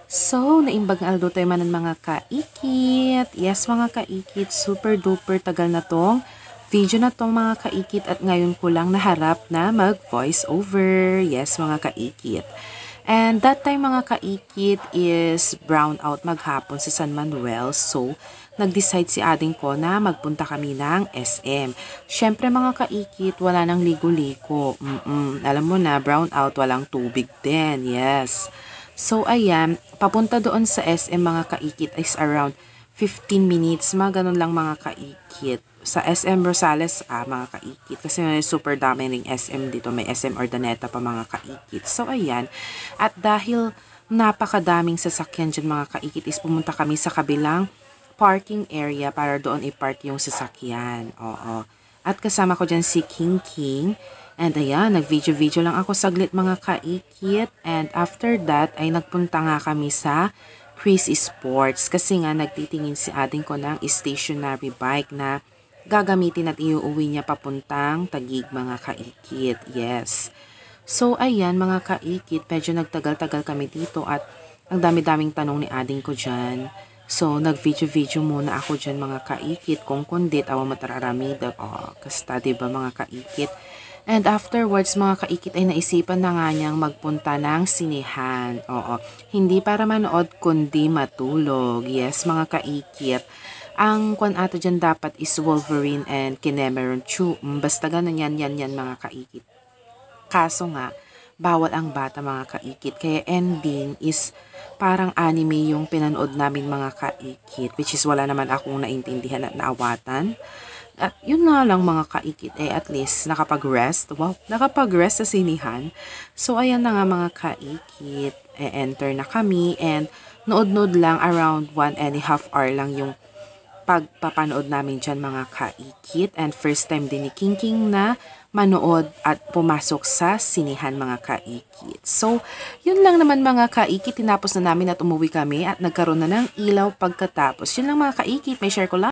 So, naimbag nga aldo tayo manan mga kaikit. Yes, mga kaikit, super duper tagal na tong video na tong mga kaikit at ngayon ko lang naharap na mag voice over. Yes, mga kaikit. And that time mga kaikit is brown out maghapon sa San Manuel. So, nag-decide si ading ko na magpunta kami ng SM. Syempre mga kaikit, wala nang ligo-ligo. Alam mo na, brown out, walang tubig din. Yes. So, ayan, papunta doon sa SM mga kaikit is around 15 minutes. Mga ganun lang mga kaikit. Sa SM Rosales, mga kaikit. Kasi super dami ring SM dito. May SM Ordaneta pa mga kaikit. So, ayan. At dahil napakadaming sasakyan dyan mga kaikit is pumunta kami sa kabilang parking area para doon i-park yung sasakyan. Oo. At kasama ko dyan si King King. And ayan, nag-video-video lang ako saglit mga kaikit. And after that, ay nagpunta nga kami sa Chris Sports. Kasi nga, nagtitingin si ating ko ng stationary bike na gagamitin at iuuwi niya papuntang Taguig mga kaikit. Yes. So, ayan mga kaikit, medyo nagtagal-tagal kami dito at ang dami-daming tanong ni ading ko dyan. So, nag-video-video muna ako dyan mga kaikit kung kundit awa matararamidag. Kasta diba mga kaikit. And afterwards, mga kaikit ay naisipan na nga niyang magpunta ng sinehan. Oo, hindi para manood kundi matulog. Yes, mga kaikit. Ang kwan ato dyan dapat is Wolverine and Kinemeron Chu. Basta ganun yan mga kaikit. Kaso nga, bawal ang bata mga kaikit. Kaya ending is parang anime yung pinanood namin mga kaikit. Which is wala naman akong naintindihan at naawatan. At yun nga lang mga kaikit, at least nakapag-rest. Wow, nakapag-rest sa sinihan. So, ayan na nga mga kaikit. Enter na kami and nood-nood lang around 1.5 hour lang yung pagpapanood namin dyan mga kaikit. And first time din ni King King na manood at pumasok sa sinihan mga kaikit. So, yun lang naman mga kaikit. Tinapos na namin at umuwi kami at nagkaroon na ng ilaw pagkatapos. Yun lang mga kaikit, may share ko lang.